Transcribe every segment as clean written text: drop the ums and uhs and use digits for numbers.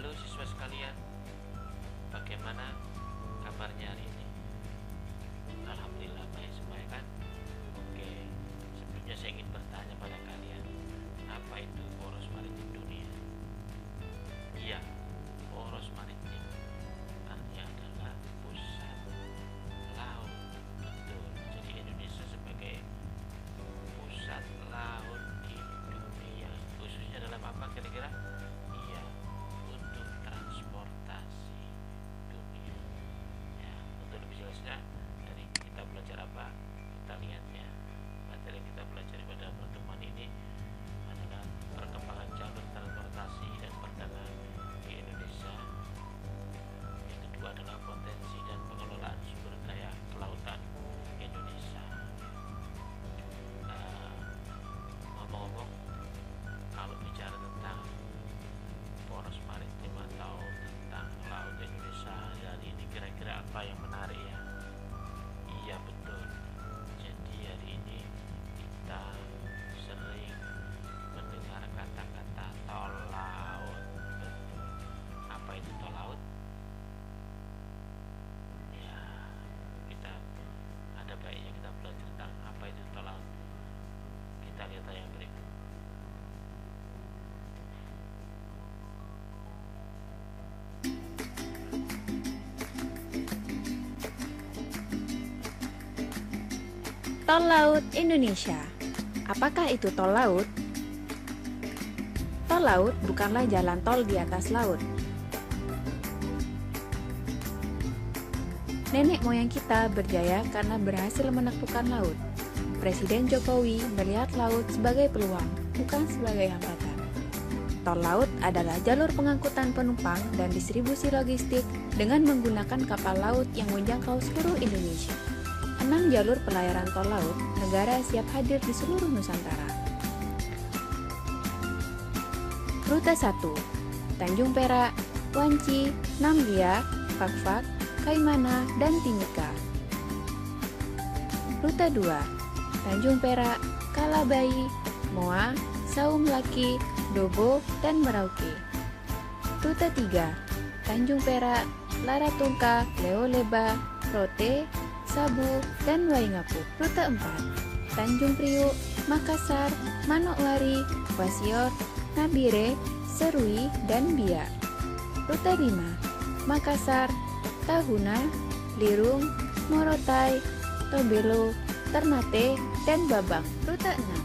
Halo siswa sekalian, bagaimana kabarnya hari ini? Alhamdulillah baik semua ya kan? Oke, sebelumnya saya ingin bertanya pada kalian, apa itu poros maritim dunia? Iya, poros maritim artinya adalah pusat laut. Betul, jadi Indonesia sebagai pusat laut di dunia, khususnya dalam apa kira-kira? Iya, untuk transportasi dunia. Ya, untuk lebih jelasnya dari kita belajar apa, kita lihat ya. Materi yang kita pelajari pada pertemuan ini adalah perkembangan jalur transportasi dan perdagangan di Indonesia. Yang kedua adalah potensi dan pengelolaan sumber daya kelautan Indonesia. Eh, Ngomong-ngomong, kalau bicara tentang poros maritim atau tentang laut Indonesia hari ini, kira-kira apa yang menarik ya? Iya betul. Jadi hari ini kita sering mendengar kata-kata tol laut. Betul. Apa itu tol laut? Ya, kita ada baiknya kita belajar tentang apa itu tol laut. Kita lihat yang berikut. Tol Laut Indonesia. Apakah itu tol laut? Tol laut bukanlah jalan tol di atas laut. Nenek moyang kita berjaya karena berhasil menaklukkan laut. Presiden Jokowi melihat laut sebagai peluang, bukan sebagai hambatan. Tol laut adalah jalur pengangkutan penumpang dan distribusi logistik dengan menggunakan kapal laut yang menjangkau seluruh Indonesia. 6 jalur pelayaran tol laut, negara siap hadir di seluruh Nusantara. Rute 1, Tanjung Perak, Wanci, Nambia, Fakfak, Kaimana, dan Timika. Rute 2, Tanjung Perak, Kalabayi, Moa, Saum Laki, Dobo, dan Merauke. Rute 3, Tanjung Perak, Laratungka, Leoleba, Rote, Sabu, dan Waingapu. Rute 4, Tanjung Priuk, Makassar, Manokwari, Wasior, Nabire, Serui, dan Biak. Rute 5, Makassar, Tahuna, Lirung, Morotai, Tobelo, Ternate, dan Babang. Rute 6,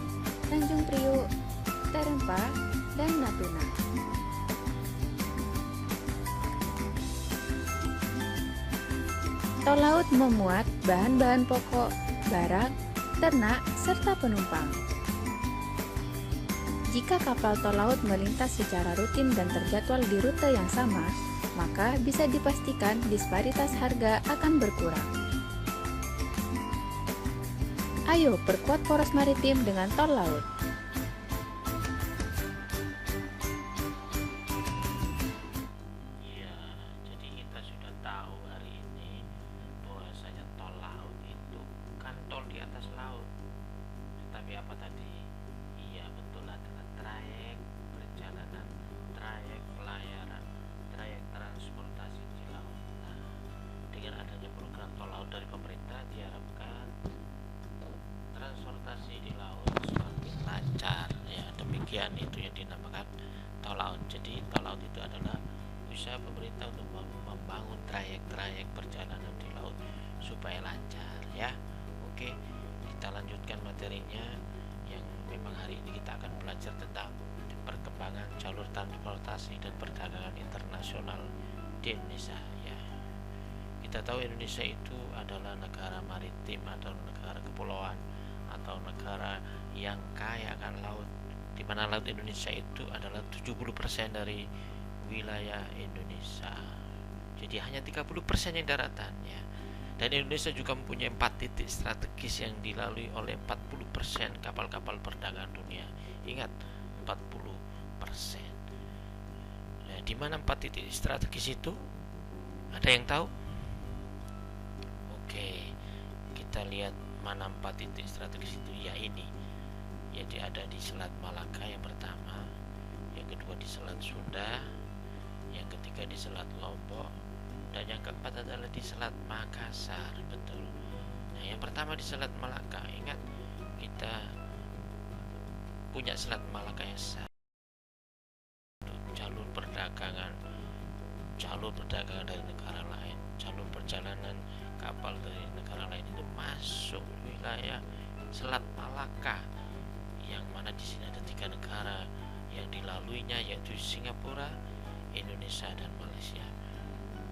Tanjung Priuk, Terempa, dan Natuna. Tol laut memuat bahan-bahan pokok, barang, ternak, serta penumpang. Jika kapal tol laut melintas secara rutin dan terjadwal di rute yang sama, maka bisa dipastikan disparitas harga akan berkurang. Ayo perkuat poros maritim dengan tol laut. Iya, jadi kita sudah tahu hari ini bahwasanya tol laut itu kan tol di atas laut. Tetapi apa tadi? Iya betul, adalah trayek perjalanan, trayek pelayaran, trayek transportasi di laut. Nah, dengan adanya program tol laut dari pemerintah diharapkan transportasi di laut semakin lancar. Ya, demikian itu yang dinamakan tol laut. Jadi tol laut itu adalah usaha pemerintah untuk membangun trayek-trayek perjalanan di laut supaya lancar ya. Oke, kita lanjutkan materinya yang memang hari ini kita akan belajar tentang perkembangan jalur transportasi dan perdagangan internasional di Indonesia ya. Kita tahu Indonesia itu adalah negara maritim atau negara kepulauan atau negara yang kaya akan laut, di mana laut Indonesia itu adalah 70% dari wilayah Indonesia. Jadi hanya 30% yang daratan ya. Dan Indonesia juga mempunyai 4 titik strategis yang dilalui oleh 40% kapal-kapal perdagangan dunia. Ingat, 40%. Nah, di mana 4 titik strategis itu? Ada yang tahu? Oke, kita lihat mana 4 titik strategis itu. Ya ini. Jadi ada di Selat Malaka yang pertama, yang kedua di Selat Sunda, yang ketiga di Selat Lombok, dan yang keempat adalah di Selat Makassar. Betul. Nah, yang pertama di Selat Malaka. Ingat, kita punya Selat Malaka yang jalur perdagangan dari negara lain, jalur perjalanan kapal dari negara lain itu masuk wilayah Selat Malaka, yang mana di sini ada 3 negara yang dilaluinya, yaitu Singapura, Indonesia, dan Malaysia.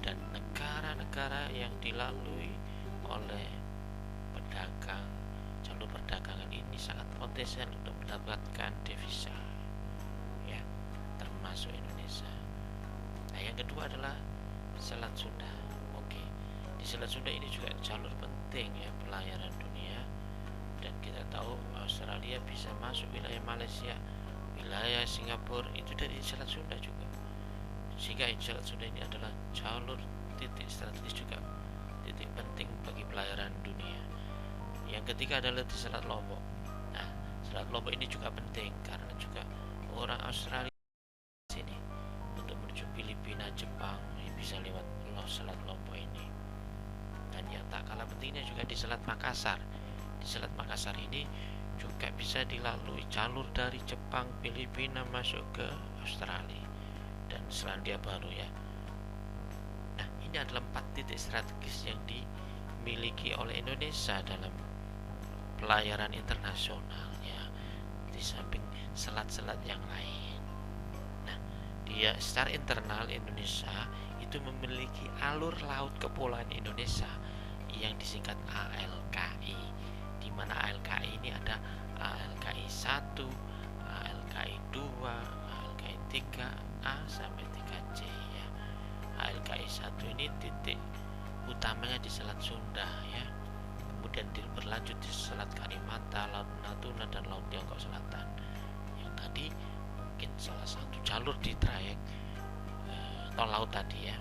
Dan negara-negara yang dilalui oleh pedagang jalur perdagangan ini sangat potensial untuk mendapatkan devisa, ya, termasuk Indonesia. Nah, yang kedua adalah Selat Sunda. Oke, di Selat Sunda ini juga jalur penting ya pelayaran dunia, dan kita tahu Australia bisa masuk wilayah Malaysia, wilayah Singapura itu dari Selat Sunda juga, sehingga Selat Sunda ini adalah jalur titik strategis juga, titik penting bagi pelayaran dunia. Yang ketiga adalah di Selat Lombok. Nah, Selat Lombok ini juga penting karena juga orang Australia sini untuk menuju Filipina, Jepang bisa lewat Selat Lombok ini. Dan yang tak kalah pentingnya juga di Selat Makassar. Di Selat Makassar ini juga bisa dilalui jalur dari Jepang, Filipina masuk ke Australia dan Selandia Baru ya. Nah, ini adalah 4 titik strategis yang dimiliki oleh Indonesia dalam pelayaran internasional ya, di samping selat-selat yang lain. Nah, dia secara internal Indonesia itu memiliki alur laut kepulauan Indonesia yang disingkat ALKI, di mana ALKI ini ada ALKI 1, ALKI 2, ALKI 3A sampai 3C ya. ALKI 1 ini titik utamanya di Selat Sunda ya, kemudian berlanjut di Selat Kalimantan, Laut Natuna, dan Laut Tiongkok Selatan. Yang tadi mungkin salah satu jalur di trayek tol laut tadi ya.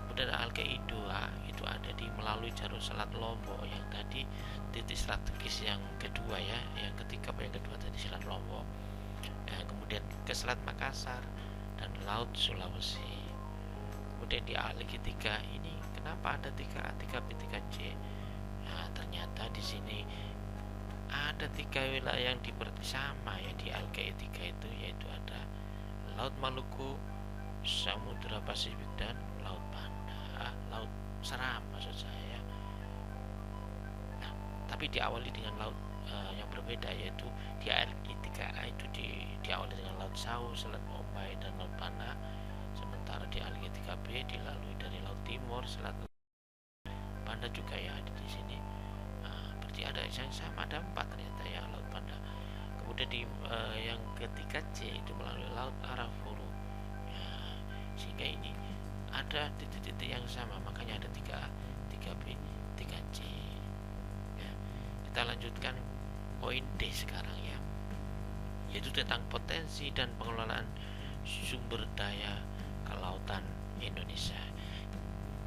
Kemudian ALKI 2 itu ada di melalui jalur Selat Lombok, yang tadi titik strategis yang kedua ya, yang ketiga yang kedua tadi Selat Lombok. Kemudian ke Selat Makassar dan Laut Sulawesi. Kemudian di ALKI 3 ini kenapa ada 3A, 3B, 3C? Nah, ternyata di sini ada 3 wilayah yang sama ya di ALKI 3 itu, yaitu ada Laut Maluku, Samudra Pasifik, dan Laut Banda, Laut Seram maksud saya. Nah, tapi diawali dengan laut yang berbeda, yaitu di ALKI 3A itu diawali dengan Laut Sau, Selat Bombay, dan Laut Banda. Sementara di ALKI 3B dilalui dari Laut Timur, Selat Banda juga ya ada di sini. Berarti ada yang sama, ada 4 ternyata ya Laut Banda. Kemudian di yang ketiga C itu melalui Laut Arafuru. Sehingga ini ada titik-titik yang sama, makanya ada 3A, 3B, 3C ya. Kita lanjutkan poin D sekarang ya, yaitu tentang potensi dan pengelolaan sumber daya kelautan Indonesia.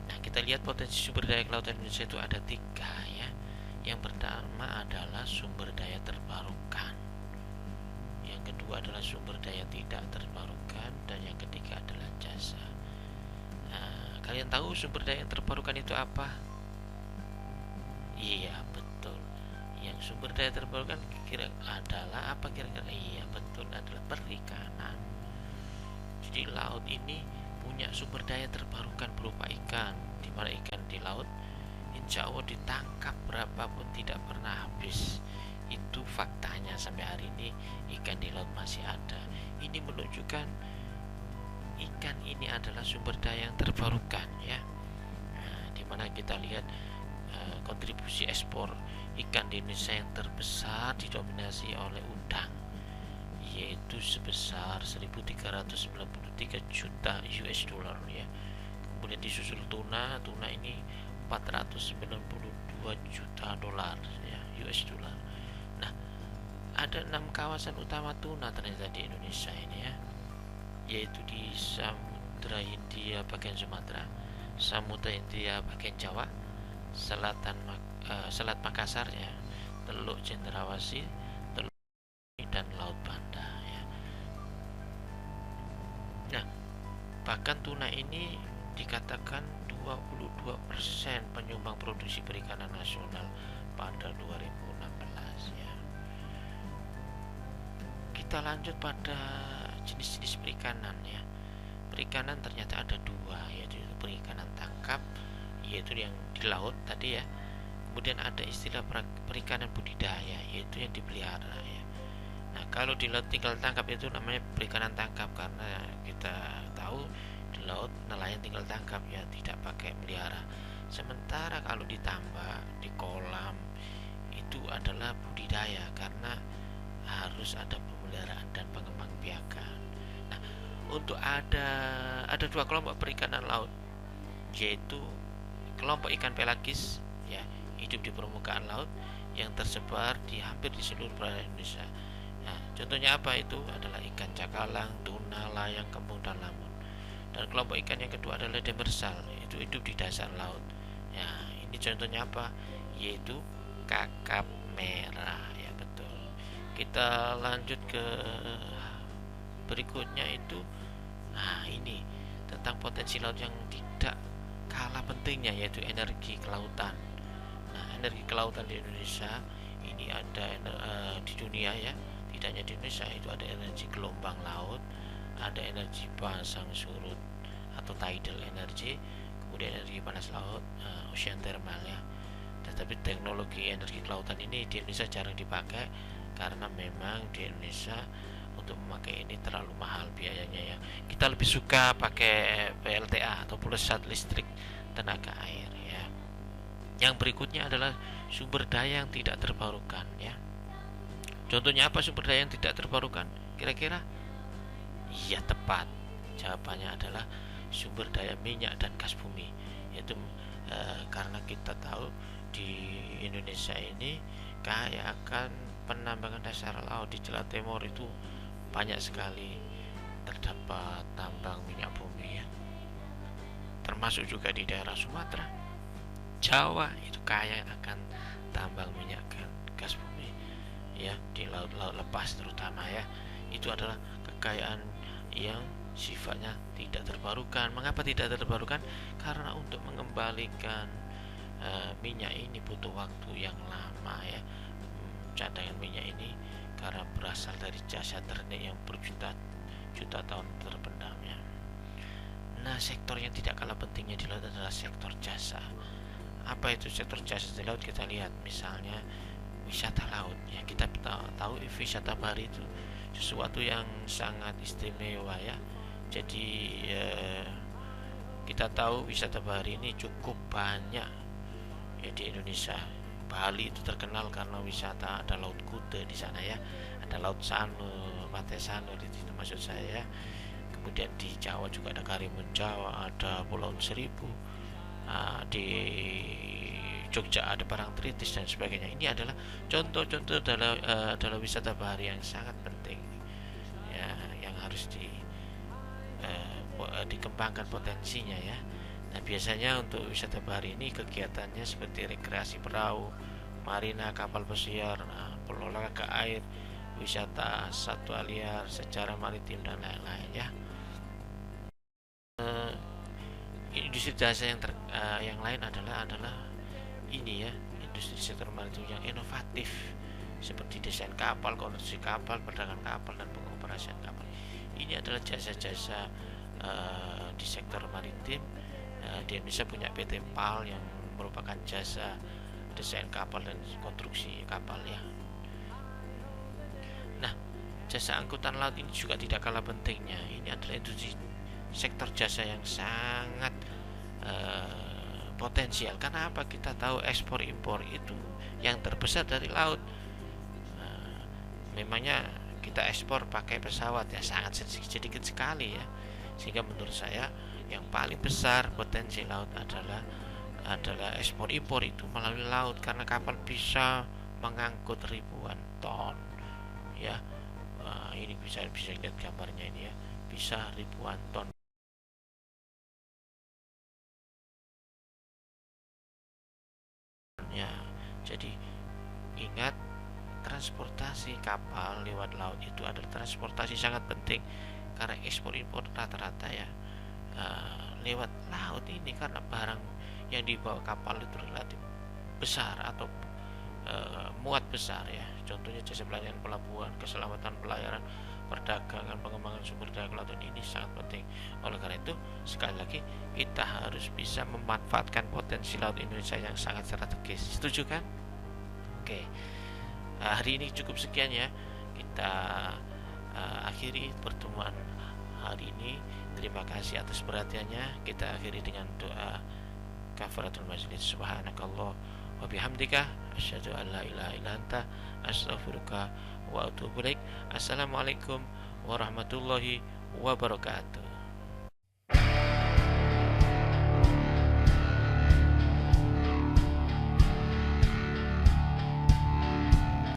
Nah, kita lihat potensi sumber daya kelautan Indonesia itu ada 3 ya. Yang pertama adalah sumber daya terbarukan, yang kedua adalah sumber daya tidak terbarukan, dan yang ketiga adalah jasa. Nah, kalian tahu sumber daya yang terbarukan itu apa? Iya, betul. Yang sumber daya terbarukan kira adalah apa kira-kira? Iya, betul, adalah perikanan. Jadi laut ini punya sumber daya terbarukan berupa ikan, di mana ikan di laut insya Allah ditangkap berapapun tidak pernah habis. Itu faktanya, sampai hari ini ikan di laut masih ada. Ini menunjukkan ikan ini adalah sumber daya yang terbarukan ya. Nah, dimana kita lihat kontribusi ekspor ikan di Indonesia yang terbesar didominasi oleh udang, yaitu sebesar 1.393 juta US dollar ya. Kemudian disusul tuna ini 492 juta dolar ya, US dollar. Nah, ada 6 kawasan utama tuna ternyata di Indonesia ini ya, yaitu di Samudra Hindia bagian Sumatera, Samudra Hindia bagian Jawa, Selat Makassar ya, Teluk Cendrawasih, Teluk dan Laut Banda ya. Nah, Bahkan tuna ini dikatakan 22% penyumbang produksi perikanan nasional pada 2016 ya. Kita lanjut pada jenis-jenis perikanan ya. Perikanan ternyata ada dua, yaitu perikanan tangkap, yaitu yang di laut tadi ya. Kemudian ada istilah perikanan budidaya, yaitu yang dipelihara ya. Nah, kalau di laut tinggal tangkap itu namanya perikanan tangkap, karena kita tahu di laut nelayan tinggal tangkap ya, tidak pakai melihara. Sementara kalau ditambah di kolam itu adalah budidaya, karena harus ada pemeliharaan dan pengembangbiakan. Nah, untuk ada dua kelompok perikanan laut, yaitu kelompok ikan pelagis ya, hidup di permukaan laut yang tersebar di hampir di seluruh perairan Indonesia. Nah, contohnya apa? Itu adalah ikan cakalang, tuna, layang, kembung, dan lamun. Dan kelompok ikan yang kedua adalah demersal, itu hidup di dasar laut. Ya, ini contohnya apa? Yaitu kakap merah ya, betul. Kita lanjut ke berikutnya itu. Nah, ini tentang potensi laut yang tidak kalah pentingnya, yaitu energi kelautan. Nah, energi kelautan di Indonesia ini ada di dunia ya, tidak hanya di Indonesia, itu ada energi gelombang laut, ada energi pasang surut atau tidal energy, kemudian energi panas laut, ocean thermal ya. Tetapi teknologi energi kelautan ini di Indonesia jarang dipakai, karena memang di Indonesia untuk memakai ini terlalu mahal biayanya ya. Kita lebih suka pakai PLTA atau pusat listrik tenaga air ya. Yang berikutnya adalah sumber daya yang tidak terbarukan ya. Contohnya apa sumber daya yang tidak terbarukan? Kira-kira? Iya, tepat. Jawabannya adalah sumber daya minyak dan gas bumi. Yaitu karena kita tahu di Indonesia ini kaya akan penambangan dasar laut. Di Jawa Timur itu banyak sekali terdapat tambang minyak bumi ya. Termasuk juga di daerah Sumatera, Jawa itu kaya akan tambang minyak dan gas bumi ya, di laut-laut lepas terutama ya. Itu adalah kekayaan yang sifatnya tidak terbarukan. Mengapa tidak terbarukan? Karena untuk mengembalikan minyak ini butuh waktu yang lama ya. Cadangan minyak ini karena berasal dari jasa ternik yang berjuta-juta tahun terpendam ya. Nah, sektor yang tidak kalah pentingnya di laut adalah sektor jasa. Apa itu sektor jasa di laut? Kita lihat misalnya wisata laut ya. Kita tahu wisata bahari itu sesuatu yang sangat istimewa ya. Jadi kita tahu wisata bahari ini cukup banyak ya di Indonesia. Bali itu terkenal karena wisata, ada Laut Kute di sana ya, ada Laut Sanur, Pantai Sanur itu maksud saya. Kemudian di Jawa juga ada Karimun Jawa, ada Pulau Seribu, di Jogja ada Parangtritis dan sebagainya. Ini adalah contoh-contoh dalam wisata bahari yang sangat penting ya, yang harus dikembangkan potensinya ya. Nah, biasanya untuk wisata bahari ini kegiatannya seperti rekreasi perahu, marina, kapal pesiar, olahraga air, wisata satwa liar, sejarah maritim dan lain-lain ya. Industri jasa yang lain adalah ini ya, industri sektor maritim yang inovatif seperti desain kapal, konstruksi kapal, perdagangan kapal, dan pengoperasian kapal. Ini adalah jasa-jasa di sektor maritim. Di Indonesia punya PT PAL yang merupakan jasa desain kapal dan konstruksi kapal ya. Nah, jasa angkutan laut ini juga tidak kalah pentingnya. Ini adalah industri sektor jasa yang sangat potensial. Karena apa? Kita tahu ekspor impor itu yang terbesar dari laut. Memangnya kita ekspor pakai pesawat ya, sangat sedikit sekali ya. Sehingga menurut saya yang paling besar potensi laut adalah ekspor impor itu melalui laut, karena kapal bisa mengangkut ribuan ton ya. Ini bisa lihat gambarnya ini ya, bisa ribuan ton ya. Jadi ingat, transportasi kapal lewat laut itu adalah transportasi sangat penting, karena ekspor impor rata-rata ya lewat laut ini karena barang yang dibawa kapal itu relatif besar atau muat besar ya. Contohnya jasa pelayanan pelabuhan, keselamatan pelayaran, perdagangan, pengembangan sumber daya kelautan ini sangat penting. Oleh karena itu, sekali lagi kita harus bisa memanfaatkan potensi laut Indonesia yang sangat strategis. Setuju kan? Oke. Hari ini cukup sekian ya. Kita akhiri pertemuan hari ini. Terima kasih atas perhatiannya. Kita akhiri dengan doa kafaratul majlis. Subhanakallah wa bihamdika asyhadu an la ilaha illa anta astaghfiruka wa atubu ilaik. Assalamualaikum warahmatullahi wabarakatuh.